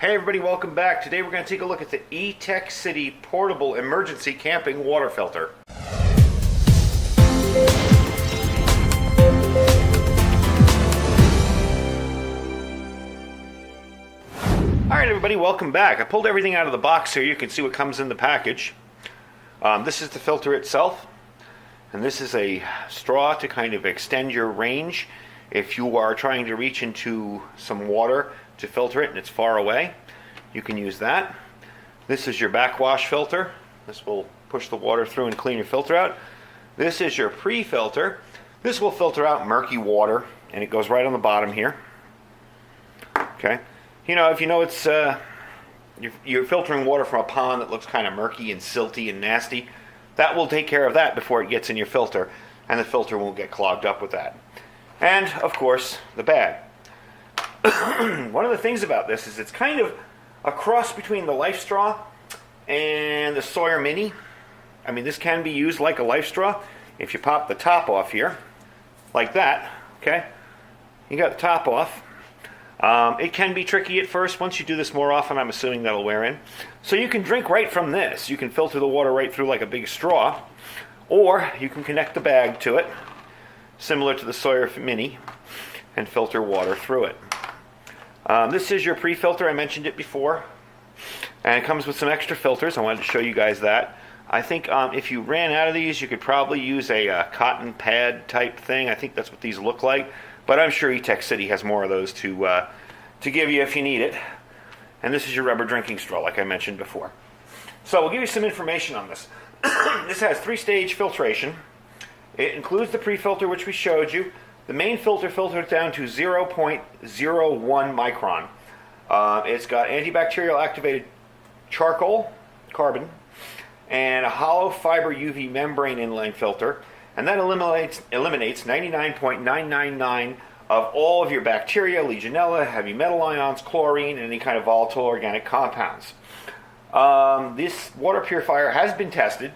Hey everybody, welcome back. Today we're going to take a look at the Etekcity portable emergency camping water filter. Alright everybody, welcome back. I pulled everything out of the box here. You can see what comes in the package. This is the filter itself, and this is a straw to kind of extend your range if you are trying to reach into some water to filter it and it's far away. You can use that. This is your backwash filter. This will push the water through and clean your filter out. This is your pre-filter. This will filter out murky water, and it goes right on the bottom here. Okay. You know, if you know it's you're filtering water from a pond that looks kind of murky and silty and nasty, that will take care of that before it gets in your filter, and the filter won't get clogged up with that. And of course, the bag. One of the things about this is it's kind of a cross between the lifestraw and the Sawyer Mini. I mean, this can be used like a lifestraw. If you pop the top off here, like that, okay, you got the top off. It can be tricky at first. Once you do this more often, I'm assuming that'll wear in. So you can drink right from this. You can filter the water right through like a big straw, or you can connect the bag to it, similar to the Sawyer Mini, and filter water through it. This is your pre-filter. I mentioned it before, and it comes with some extra filters. I wanted to show you guys that. I think if you ran out of these, you could probably use a cotton pad type thing. I think that's what these look like, but I'm sure Etekcity has more of those to give you if you need it. And this is your rubber drinking straw, like I mentioned before. So we'll give you some information on this. This has 3-stage filtration. It includes the pre-filter, which we showed you. The main filter filters down to 0.01 micron. It's got antibacterial activated charcoal, carbon, and a hollow fiber UV membrane inline filter, and that eliminates 99.999 of all of your bacteria, Legionella, heavy metal ions, chlorine, and any kind of volatile organic compounds. This water purifier has been tested.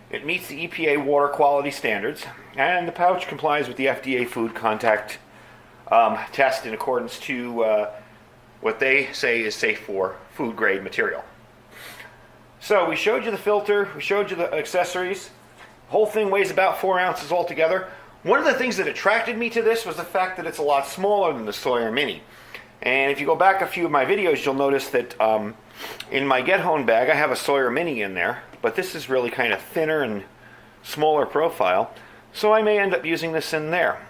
It meets the EPA water quality standards, and the pouch complies with the FDA food contact test in accordance to what they say is safe for food grade material. So we showed you the filter, we showed you the accessories. The whole thing weighs about 4 ounces altogether. One of the things that attracted me to this was the fact that it's a lot smaller than the Sawyer Mini. And if you go back a few of my videos, you'll notice that in my Get Home bag, I have a Sawyer Mini in there, but this is really kind of thinner and smaller profile, so I may end up using this in there.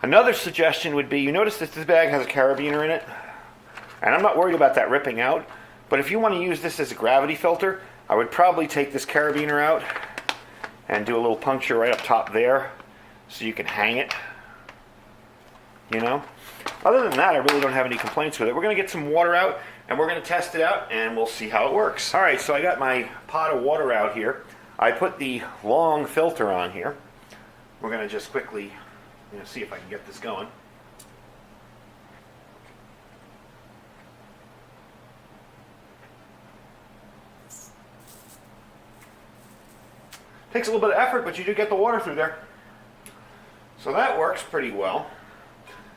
Another suggestion would be, you notice that this bag has a carabiner in it, and I'm not worried about that ripping out, but if you want to use this as a gravity filter, I would probably take this carabiner out and do a little puncture right up top there so you can hang it, you know. Other than that, I really don't have any complaints with it. We're going to get some water out, and we're going to test it out, and we'll see how it works. All right, so I got my pot of water out here. I put the long filter on here. We're going to just quickly see if I can get this going. Takes a little bit of effort, but you do get the water through there. So that works pretty well.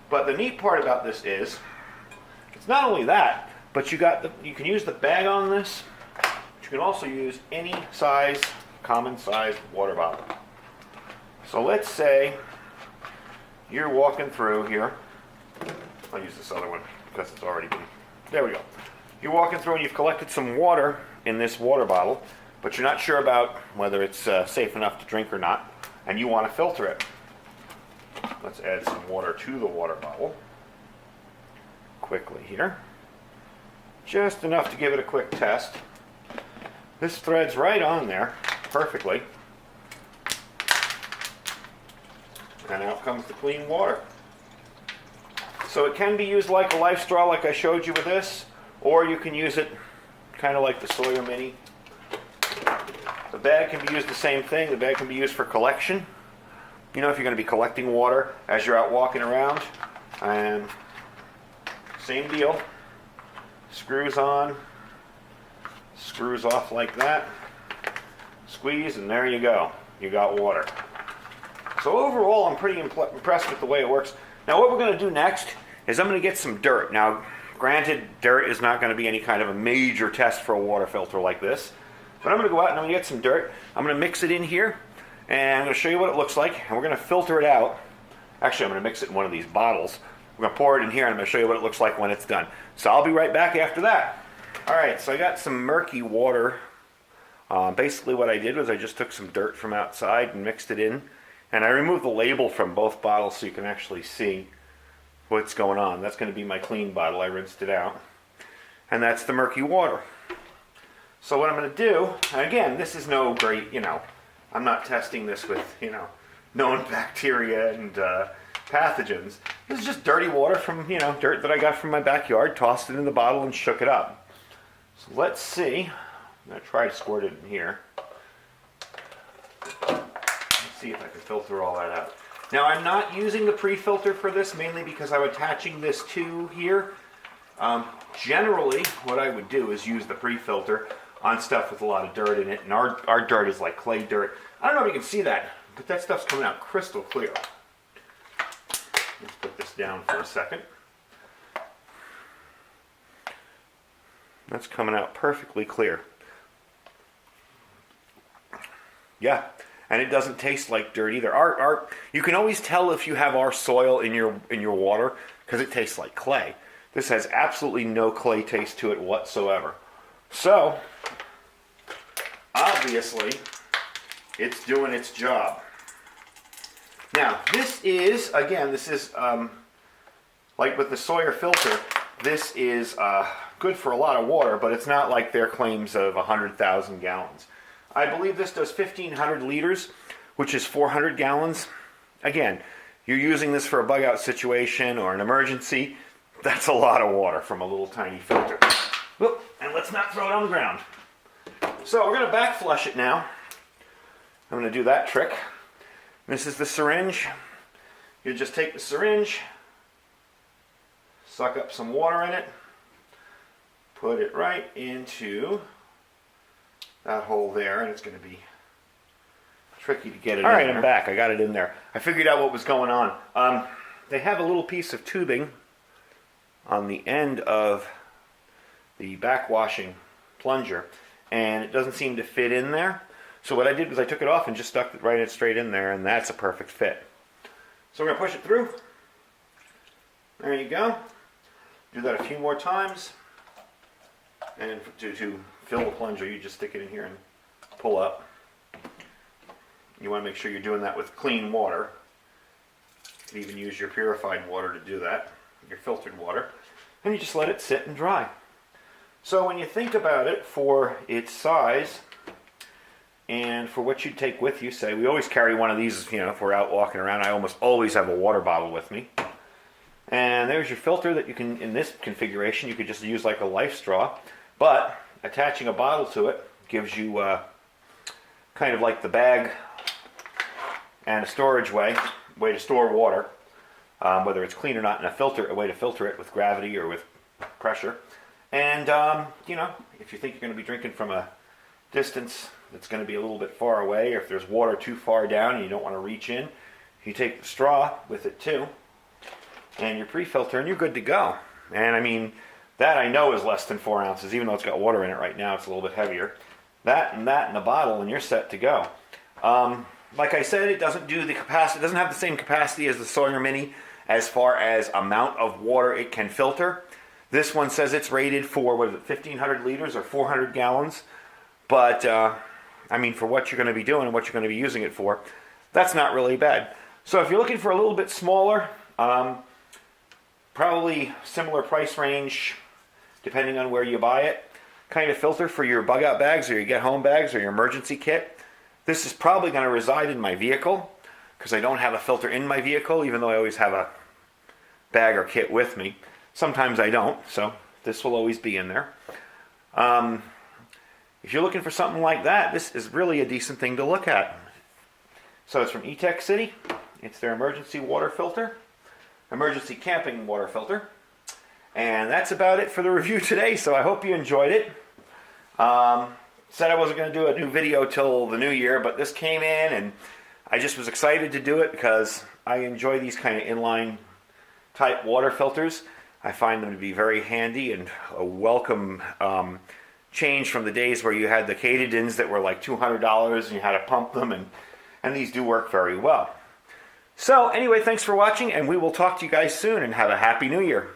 But the neat part about this is, it's not only that, but you can use the bag on this. But you can also use any size, common sized water bottle. So let's say you're walking through here. I'll use this other one because it's already been, there we go. You're walking through and you've collected some water in this water bottle, but you're not sure about whether it's safe enough to drink or not, and you want to filter it. Let's add some water to the water bottle quickly here. Just enough to give it a quick test. This threads right on there perfectly. And out comes the clean water. So it can be used like a lifestraw like I showed you with this, or you can use it kind of like the Sawyer Mini. The bag can be used the same thing. The bag can be used for collection. You know, if you're going to be collecting water as you're out walking around. And same deal. Screws on, screws off like that. Squeeze, and there you go. You got water. So overall, I'm pretty impressed with the way it works. Now what we're going to do next is I'm going to get some dirt. Now, Granted, dirt is not going to be any kind of a major test for a water filter like this. But I'm going to go out and I'm going to get some dirt. I'm going to mix it in here, and I'm going to show you what it looks like, and we're going to filter it out. Actually, I'm going to mix it in one of these bottles. We're going to pour it in here, and I'm going to show you what it looks like when it's done. So I'll be right back after that. All right, so I got some murky water. Basically what I did was I just took some dirt from outside and mixed it in, and I removed the label from both bottles so you can actually see what's going on. That's going to be my clean bottle. I rinsed it out, and that's the murky water. So what I'm going to do, and again, this is no great, I'm not testing this with, known bacteria and pathogens. This is just dirty water from, dirt that I got from my backyard, tossed it in the bottle and shook it up. So let's see. I'm going to try to squirt it in here. Let's see if I can filter all that out. Now, I'm not using the pre-filter for this, mainly because I'm attaching this to here. Generally, what I would do is use the pre-filter on stuff with a lot of dirt in it, and our dirt is like clay dirt. I don't know if you can see that, but that stuff's coming out crystal clear. Let's put this down for a second. That's coming out perfectly clear. Yeah, and it doesn't taste like dirt either. You can always tell if you have our soil in your water because it tastes like clay. This has absolutely no clay taste to it whatsoever. So, obviously, it's doing its job. Now, this is like with the Sawyer filter, this is good for a lot of water, but it's not like their claims of 100,000 gallons. I believe this does 1,500 liters, which is 400 gallons. Again, you're using this for a bug out situation or an emergency. That's a lot of water from a little tiny filter. Whoop, and let's not throw it on the ground. So we're going to back flush it now. I'm going to do that trick. This is the syringe. You just take the syringe, suck up some water in it, put it right into that hole there, and it's going to be tricky to get it in there. All right, I'm back. I got it in there. I figured out what was going on. They have a little piece of tubing on the end of the backwashing plunger, and it doesn't seem to fit in there. So what I did was I took it off and just stuck it right straight in there, and that's a perfect fit. So we're going to push it through. There you go. Do that a few more times. And to fill the plunger, you just stick it in here and pull up. You want to make sure you're doing that with clean water. You can even use your purified water to do that, your filtered water. And you just let it sit and dry. So when you think about it for its size and for what you take with you, say we always carry one of these, if we're out walking around. I almost always have a water bottle with me. And there's your filter that you can, in this configuration, you could just use like a lifestraw. But attaching a bottle to it gives you kind of like the bag and a storage way to store water, whether it's clean or not, and a way to filter it with gravity or with pressure. And, if you think you're going to be drinking from a distance that's going to be a little bit far away, or if there's water too far down and you don't want to reach in, you take the straw with it too, and your pre-filter, and you're good to go. And I mean, that I know is less than 4 ounces, even though it's got water in it right now. It's a little bit heavier. That in a bottle, and you're set to go. Like I said, it doesn't do the capacity. It doesn't have the same capacity as the Sawyer Mini as far as amount of water it can filter. This one says it's rated for 1,500 liters or 400 gallons. But I mean, for what you're going to be doing and what you're going to be using it for, that's not really bad. So if you're looking for a little bit smaller, probably similar price range, depending on where you buy it, kind of filter for your bug out bags or your get home bags or your emergency kit. This is probably going to reside in my vehicle because I don't have a filter in my vehicle, even though I always have a bag or kit with me. Sometimes I don't, so this will always be in there. If you're looking for something like that, this is really a decent thing to look at. So it's from Etekcity. It's their emergency water filter, emergency camping water filter. And that's about it for the review today, so I hope you enjoyed it. Said I wasn't going to do a new video till the new year, but this came in and I just was excited to do it because I enjoy these kind of inline type water filters. I find them to be very handy and a welcome change from the days where you had the Katydins that were like $200 and you had to pump them, and these do work very well. So anyway, thanks for watching, and we will talk to you guys soon, and have a Happy New Year.